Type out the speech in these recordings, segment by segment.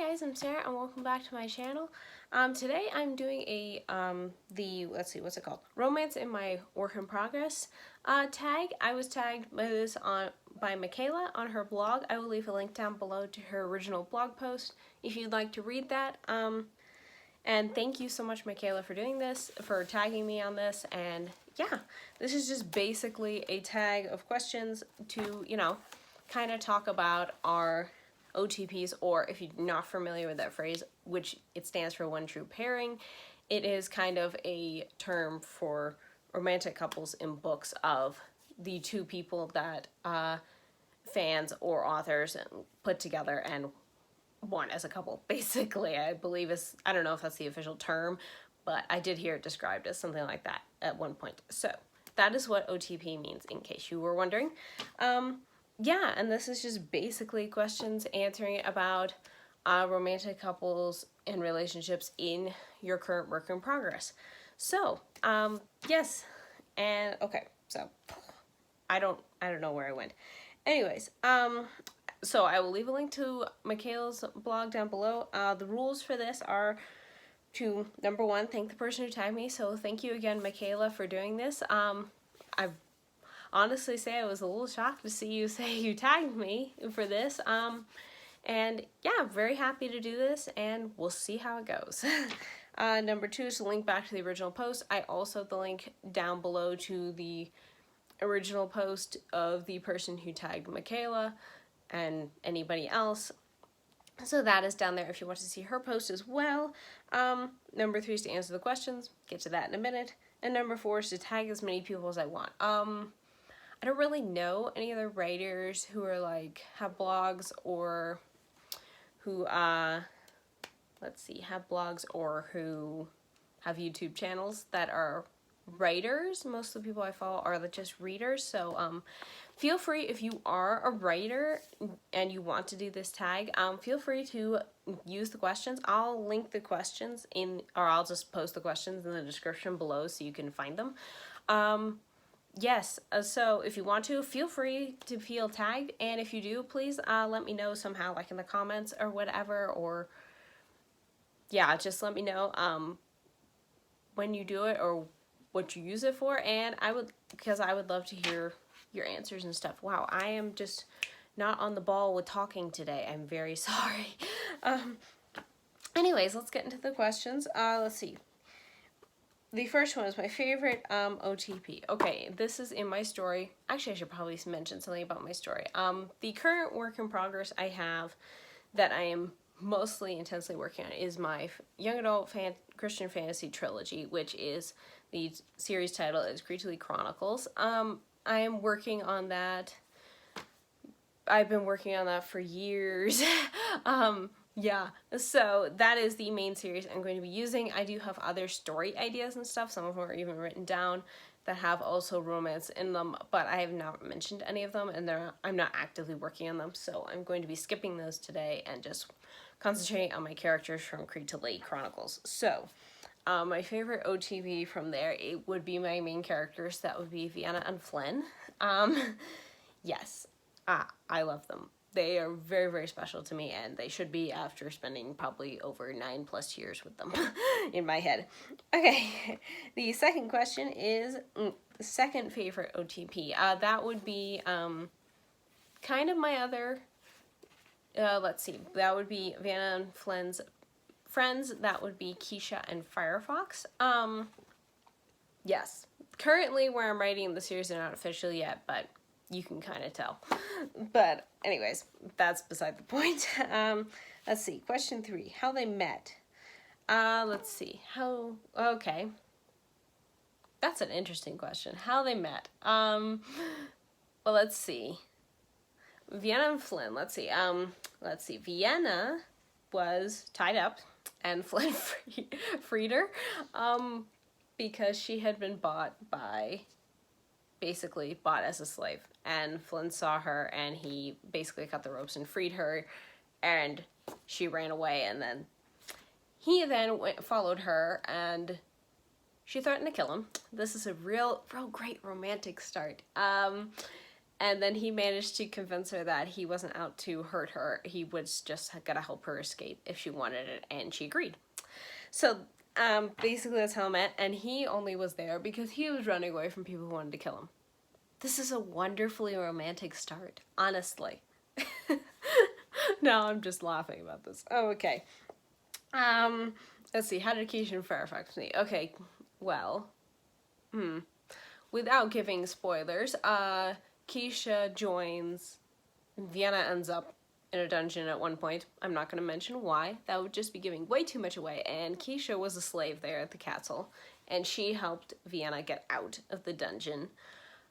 Hey guys, I'm Sarah and welcome back to my channel. Today I'm doing a what's it called? Romance in my work in progress tag. I was tagged by this by Michaela on her blog. I will leave a link down below to her original blog post if you'd like to read that. And thank you so much, Michaela, for doing this, for tagging me on this. And yeah, this is just basically a tag of questions to, kind of talk about our OTPs, or if you're not familiar with that phrase, which it stands for one true pairing, it is kind of a term for romantic couples in books of the two people that fans or authors put together and want as a couple, basically. I believe I don't know if that's the official term, but I did hear it described as something like that at one point. So that is what OTP means, in case you were wondering. Yeah, and this is just basically questions answering about romantic couples and relationships in your current work in progress. So, yes, and okay, so I don't know where I went. Anyways, so I will leave a link to Michaela's blog down below. The rules for this are to, number one, thank the person who tagged me. So thank you again, Michaela, for doing this. I honestly say I was a little shocked to see you say you tagged me for this. And yeah, very happy to do this, and we'll see how it goes. Number two is to link back to the original post. I also have the link down below to the original post of the person who tagged Michaela and anybody else. So that is down there if you want to see her post as well. Number three is to answer the questions. Get to that in a minute. And number four is to tag as many people as I want. I don't really know any other writers who are have blogs or who have blogs or who have YouTube channels that are writers. Most of the people I follow are just readers. So feel free, if you are a writer and you want to do this tag, feel free to use the questions. I'll link the questions or I'll just post the questions in the description below so you can find them. Yes, so if you want to, feel free to feel tagged, and if you do, please let me know somehow, like in the comments or whatever, or yeah, just let me know when you do it or what you use it for, and because I would love to hear your answers and stuff. Wow, I am just not on the ball with talking today. I'm very sorry. Anyways, let's get into the questions. Let's see. The first one is my favorite OTP. Okay, this is in my story. Actually, I should probably mention something about my story. The current work in progress I have that I am mostly intensely working on is my young adult Christian fantasy trilogy, which is the series title is Creatily Chronicles. I am working on that. I've been working on that for years. Yeah, so that is the main series I'm going to be using. I do have other story ideas and stuff. Some of them are even written down that have also romance in them, but I have not mentioned any of them, and I'm not actively working on them, so I'm going to be skipping those today and just concentrating on my characters from Creatily Chronicles. So, my favorite OTP from there, it would be my main characters. That would be Vienna and Flynn. Yes, I love them. They are very, very special to me, and they should be after spending probably over 9+ years with them in my head. Okay, the second question is the second favorite OTP. That would be kind of my other, let's see, that would be Vanna and Flynn's friends. That would be Keisha and Firefox. Yes, currently where I'm writing the series, they're not official yet, but you can kind of tell. But anyways, that's beside the point. Let's see. Question 3. How they met. Let's see. Okay. That's an interesting question. How they met. Well, let's see. Vienna and Flynn. Let's see. Vienna was tied up and Flynn freed her. Because she had been basically bought as a slave, and Flynn saw her and he basically cut the ropes and freed her, and she ran away, and then he followed her, and she threatened to kill him. This is a real great romantic start. And then he managed to convince her that he wasn't out to hurt her. He was just gonna help her escape if she wanted it, and she agreed. So basically that's how I met, and he only was there because he was running away from people who wanted to kill him. This is a wonderfully romantic start, honestly. No, I'm just laughing about this. Oh, okay. Let's see, how did Keisha and Fairfax meet? Okay, well, without giving spoilers, Keisha joins, Vienna ends up in a dungeon at one point. I'm not going to mention why. That would just be giving way too much away. And Keisha was a slave there at the castle, and she helped Vienna get out of the dungeon.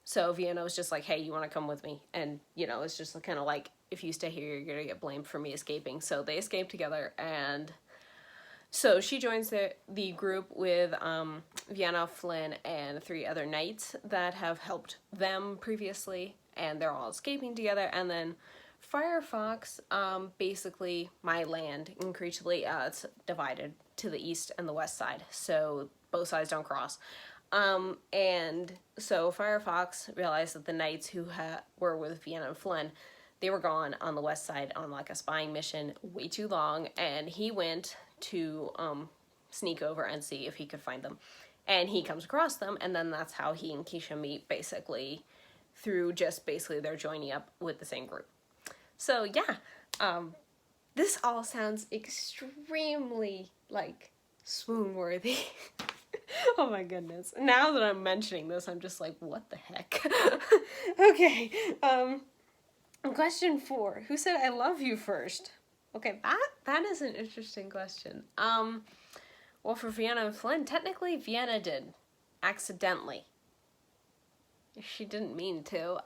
So Vienna was just like, hey, you want to come with me? And, you know, it's just kind of like, if you stay here, you're going to get blamed for me escaping. So they escape together, and so she joins the group with Vienna, Flynn, and 3 other knights that have helped them previously, and they're all escaping together. And then Firefox, basically my land in Creechly, it's divided to the east and the west side, so both sides don't cross. And so Firefox realized that the knights who were with Vienna and Flynn, they were gone on the west side on like a spying mission way too long, and he went to sneak over and see if he could find them. And he comes across them, and then that's how he and Keisha meet, basically, through just basically their joining up with the same group. So yeah, this all sounds extremely, like, swoon-worthy. Oh my goodness. Now that I'm mentioning this, I'm just like, what the heck? Okay, question 4. Who said I love you first? Okay, that is an interesting question. Well, for Vienna and Flynn, technically Vienna did. Accidentally. She didn't mean to.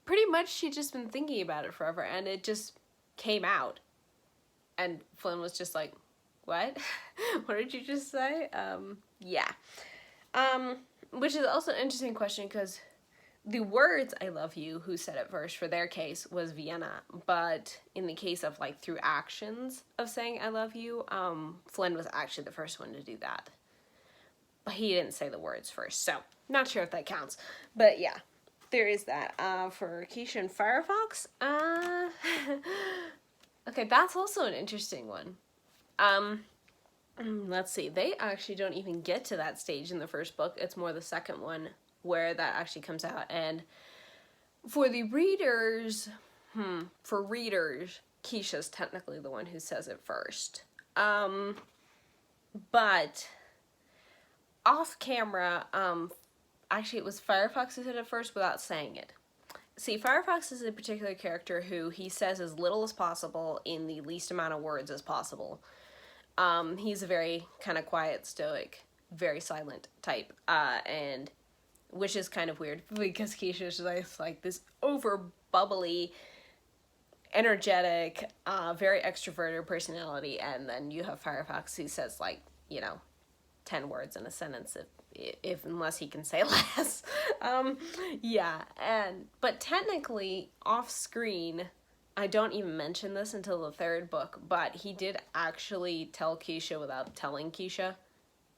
Pretty much she'd just been thinking about it forever, and it just came out. And Flynn was just like, what? What did you just say? Yeah. Which is also an interesting question, because the words I love you, who said it first for their case, was Vienna. But in the case of, like, through actions of saying I love you, Flynn was actually the first one to do that. But he didn't say the words first, so not sure if that counts. But yeah, there is that. For Keisha and Firefox, okay, that's also an interesting one. Let's see, they actually don't even get to that stage in the first book. It's more the second one where that actually comes out. And for the readers, Keisha's technically the one who says it first. But off camera, actually it was Firefox who said it first without saying it. See, Firefox is a particular character who he says as little as possible in the least amount of words as possible. He's a very kind of quiet, stoic, very silent type, and which is kind of weird because Keisha's like this over bubbly, energetic, very extroverted personality, and then you have Firefox who says, like, 10 words in a sentence if unless he can say less. Yeah, but technically off screen, I don't even mention this until the 3rd book, but he did actually tell Keisha without telling Keisha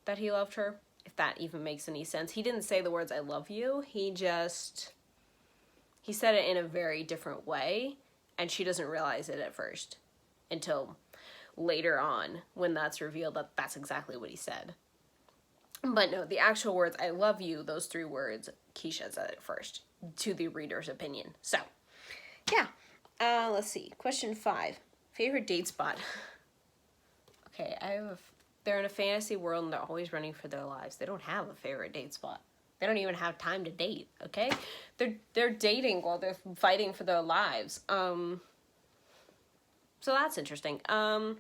that he loved her, if that even makes any sense. He didn't say the words I love you, he said it in a very different way, and she doesn't realize it at first until later on when that's revealed that that's exactly what he said. But no, the actual words I love you, those 3 words, Keisha said it first, to the reader's opinion. So, yeah. Let's see. Question 5. Favorite date spot. Okay, they're in a fantasy world and they're always running for their lives. They don't have a favorite date spot. They don't even have time to date, okay? They're dating while they're fighting for their lives. So that's interesting. Might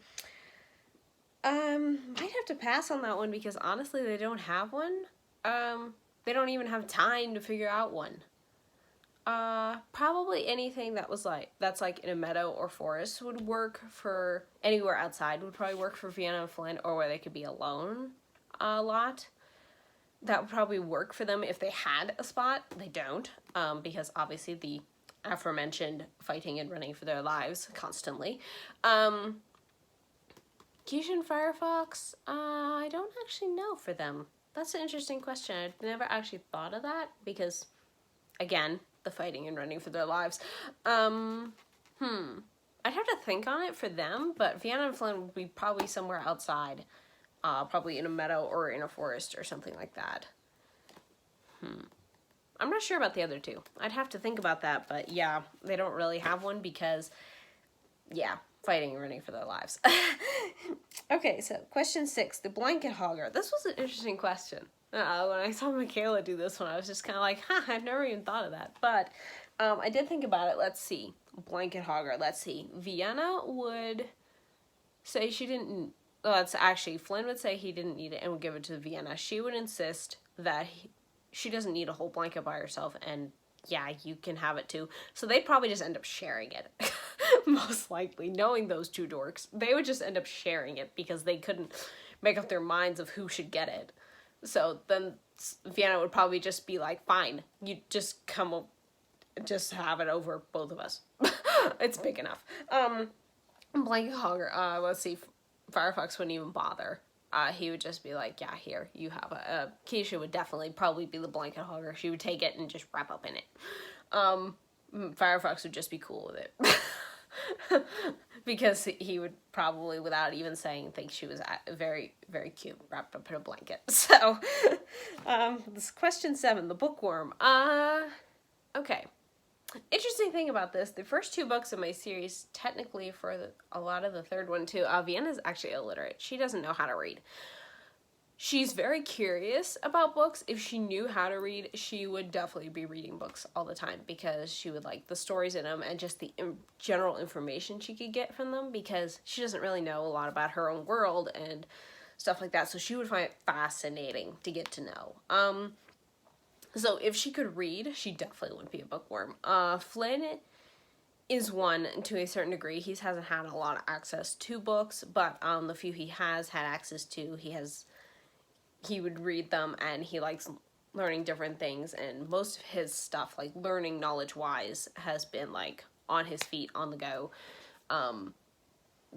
have to pass on that one because honestly they don't have one. They don't even have time to figure out one. Probably anything that's like in a meadow or forest would work. For anywhere outside would probably work for Vienna and Flynn, or where they could be alone a lot. That would probably work for them if they had a spot. They don't, because obviously the aforementioned fighting and running for their lives constantly. Keisha and Firefox, I don't actually know for them. That's an interesting question. I've never actually thought of that because, again, the fighting and running for their lives. I'd have to think on it for them, but Vienna and Flynn would be probably somewhere outside. Probably in a meadow or in a forest or something like that. I'm not sure about the other two. I'd have to think about that, but yeah, they don't really have one because, yeah, fighting and running for their lives. Okay, so question 6, the blanket hogger. This was an interesting question. When I saw Michaela do this one, I was just kind of like, I've never even thought of that. But I did think about it. Let's see. Blanket hogger. Let's see. Vienna would say she didn't... Well, it's actually, Flynn would say he didn't need it and would give it to Vienna. She would insist that she doesn't need a whole blanket by herself, and yeah, you can have it too. So they'd probably just end up sharing it. Most likely, knowing those two dorks, they would just end up sharing it because they couldn't make up their minds of who should get it. So then Vienna would probably just be like, fine, you just just have it over both of us. It's big enough. Blanket hogger, let's see, Firefox wouldn't even bother. He would just be like, yeah, here, you have a... Keisha would definitely probably be the blanket hogger. She would take it and just wrap up in it. Firefox would just be cool with it. Because he would probably, without even saying, think she was very, very cute, wrapped up in a blanket. So, this question 7, the bookworm. Okay. Interesting thing about this, the first 2 books in my series, technically for a lot of the third one too, Vienna's actually illiterate. She doesn't know how to read. She's very curious about books. If she knew how to read, she would definitely be reading books all the time because she would like the stories in them and just the general information she could get from them because she doesn't really know a lot about her own world and stuff like that. So she would find it fascinating to get to know. So if she could read, she definitely would be a bookworm. Flynn is one to a certain degree. He hasn't had a lot of access to books, but the few he has had access to, he would read them, and he likes learning different things, and most of his stuff, like learning knowledge-wise, has been like on his feet, on the go.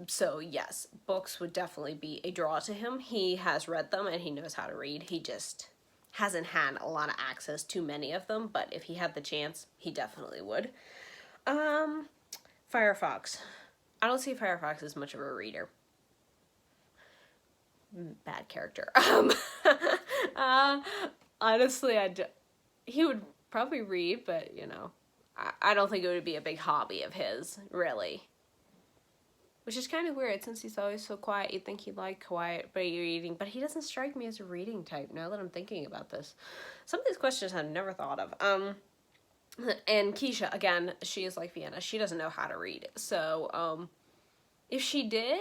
So yes, books would definitely be a draw to him. He has read them, and he knows how to read. He just hasn't had a lot of access to many of them, but if he had the chance, he definitely would. Firefox. I don't see Firefox as much of a reader. Bad character. Honestly, he would probably read, but, you know, I don't think it would be a big hobby of his, really. Which is kind of weird, since he's always so quiet. You'd think he'd like quiet reading, but he doesn't strike me as a reading type, now that I'm thinking about this. Some of these questions I've never thought of. And Keisha, again, she is like Vienna. She doesn't know how to read. So, if she did,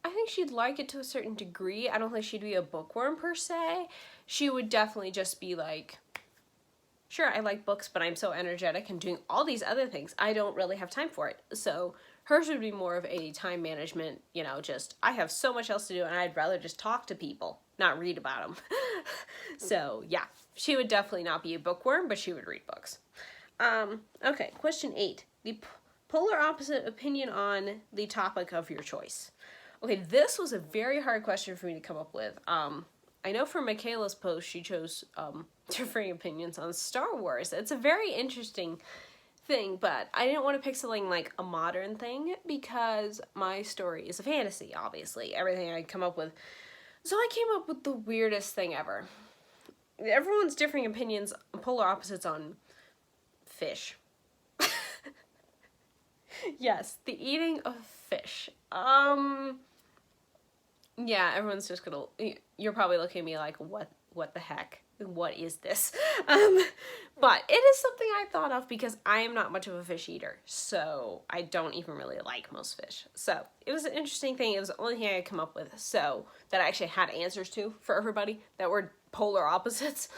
I think she'd like it to a certain degree. I don't think she'd be a bookworm, per se. She would definitely just be like, sure, I like books, but I'm so energetic and doing all these other things. I don't really have time for it. So hers would be more of a time management, you know, just, I have so much else to do and I'd rather just talk to people, not read about them. So yeah, she would definitely not be a bookworm, but she would read books. Okay, question 8. The polar opposite opinion on the topic of your choice. Okay, this was a very hard question for me to come up with. I know for Michaela's post, she chose differing opinions on Star Wars. It's a very interesting thing, but I didn't want to pick something like a modern thing because my story is a fantasy, obviously. Everything I come up with. So I came up with the weirdest thing ever. Everyone's differing opinions, polar opposites on fish. Yes, the eating of fish. Yeah, everyone's just gonna, you're probably looking at me like, what the heck? What is this? But it is something I thought of because I am not much of a fish eater, so I don't even really like most fish. So it was an interesting thing. It was the only thing I could come up with, so that I actually had answers to for everybody that were polar opposites,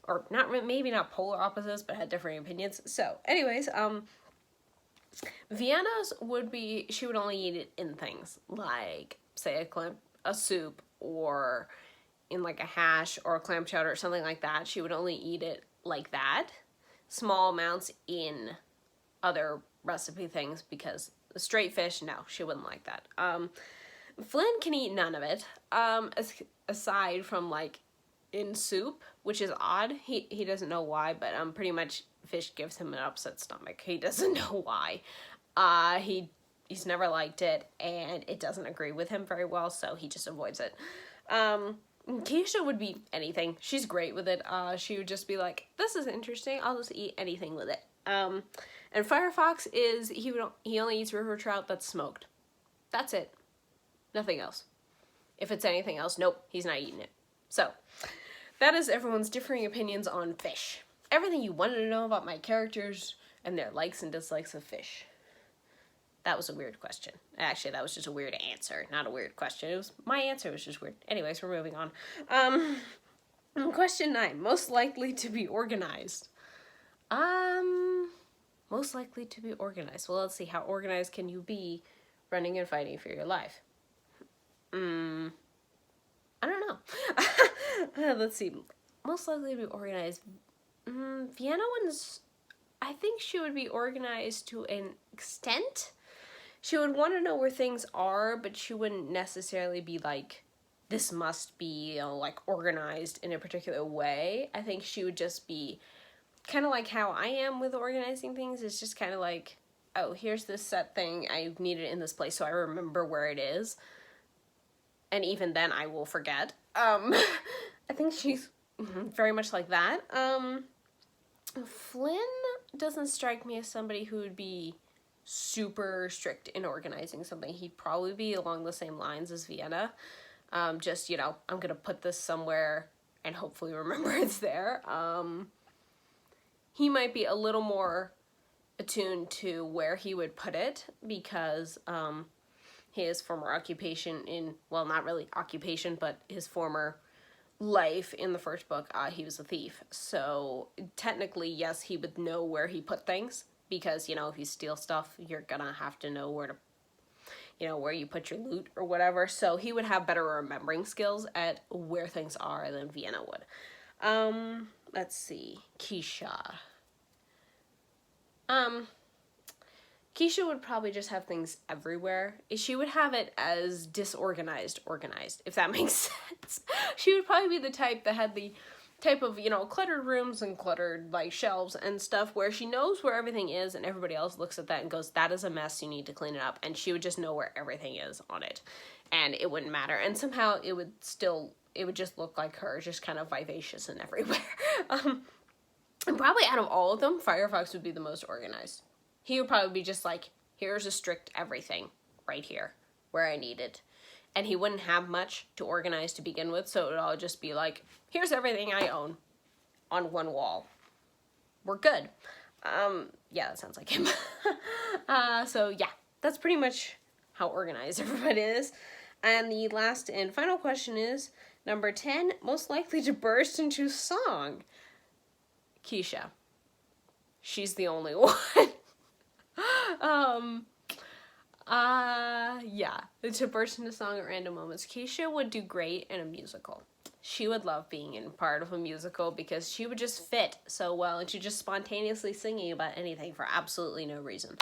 or not, maybe not polar opposites, but had differing opinions. So anyways, Vienna's would be, she would only eat it in things like, say, a soup, or in like a hash or a clam chowder or something like that. She would only eat it like that. Small amounts in other recipe things, because the straight fish, no, she wouldn't like that. Flynn can eat none of it, aside from like in soup, which is odd. He doesn't know why, but pretty much fish gives him an upset stomach. He doesn't know why. He's never liked it, and it doesn't agree with him very well, so he just avoids it. Keisha would be anything. She's great with it. She would just be like, this is interesting, I'll just eat anything with it. And Firefox is, he only eats river trout that's smoked. That's it. Nothing else. If it's anything else, nope, he's not eating it. So, that is everyone's differing opinions on fish. Everything you wanted to know about my characters and their likes and dislikes of fish. That was a weird question. Actually, that was just a weird answer, not a weird question. It was, my answer was just weird. Anyways, we're moving on. Question 9, most likely to be organized. Most likely to be organized. Well, let's see, how organized can you be running and fighting for your life? I don't know. Let's see. Most likely to be organized. Vienna one's, I think she would be organized to an extent. She would want to know where things are, but she wouldn't necessarily be like, this must be, you know, like organized in a particular way. I think she would just be kind of like how I am with organizing things. It's just kind of like, oh, here's this set thing. I need it in this place so I remember where it is. And even then I will forget. I think she's very much like that. Flynn doesn't strike me as somebody who would be super strict in organizing something. He'd probably be along the same lines as Vienna. Just, you know, I'm gonna put this somewhere and hopefully remember it's there. He might be a little more attuned to where he would put it because his former occupation in, well, not really occupation, but his former life in the first book, he was a thief. So technically, yes, he would know where he put things because, you know, if you steal stuff, you're gonna have to know where to, you know, where you put your loot or whatever. So he would have better remembering skills at where things are than Vienna would. Let's see, Keisha. Keisha would probably just have things everywhere. She would have it as disorganized, organized, if that makes sense. She would probably be the type that had the type of, you know, cluttered rooms and cluttered, like, shelves and stuff where she knows where everything is and everybody else looks at that and goes, that is a mess, you need to clean it up. And she would just know where everything is on it. And it wouldn't matter. And somehow it would just look like her, just kind of vivacious and everywhere. And probably out of all of them, Firefox would be the most organized. He would probably be just like, here's a strict everything right here where I need it. And he wouldn't have much to organize to begin with, so it would all just be like, here's everything I own on one wall. We're good. Yeah, that sounds like him. So yeah, that's pretty much how organized everybody is. And the last and final question is, number 10, most likely to burst into song. Keisha. She's the only one. Yeah, to burst into song at random moments. Keisha would do great in a musical. She would love being in part of a musical because she would just fit so well and she'd just spontaneously singing about anything for absolutely no reason.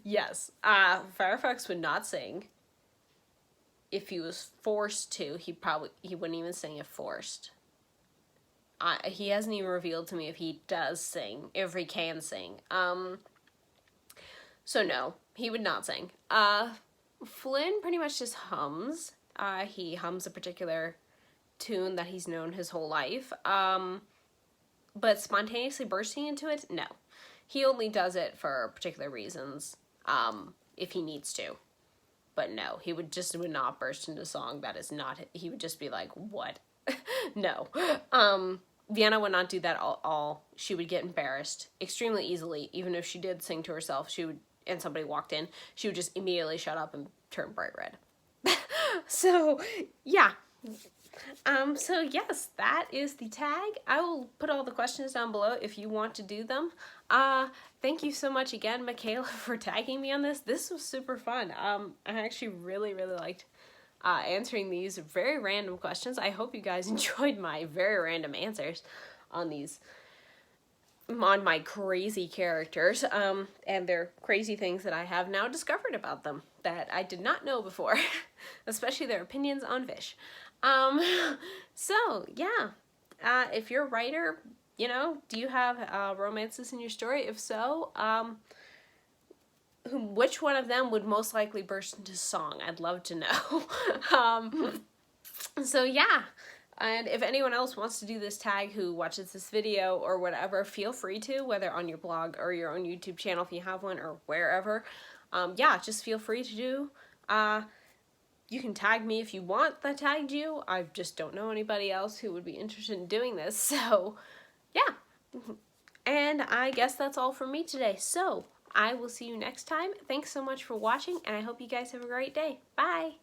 Yes, Firefox would not sing. If he was forced to, he wouldn't even sing if forced. He hasn't even revealed to me if he does sing, if he can sing. So no, he would not sing. Flynn pretty much just hums. He hums a particular tune that he's known his whole life. But spontaneously bursting into it, no. He only does it for particular reasons, if he needs to. But no, he would not burst into song. That is not, he would just be like, what? No. Vienna would not do that all. She would get embarrassed extremely easily. Even if she did sing to herself, and somebody walked in, she would just immediately shut up and turn bright red. So, yeah. So yes, that is the tag. I will put all the questions down below if you want to do them. Thank you so much again, Michaela, for tagging me on this. This was super fun. I actually really, really liked answering these very random questions. I hope you guys enjoyed my very random answers on my crazy characters, and their crazy things that I have now discovered about them that I did not know before, especially their opinions on fish. So yeah, if you're a writer, you know, do you have romances in your story? If so, which one of them would most likely burst into song? I'd love to know. So yeah, and if anyone else wants to do this tag who watches this video or whatever, feel free to, whether on your blog or your own YouTube channel if you have one, or wherever. Yeah, just feel free to do. You can tag me if you want that tagged you. I just don't know anybody else who would be interested in doing this, so yeah. And I guess that's all from me today. So I will see you next time. Thanks so much for watching, and I hope you guys have a great day. Bye!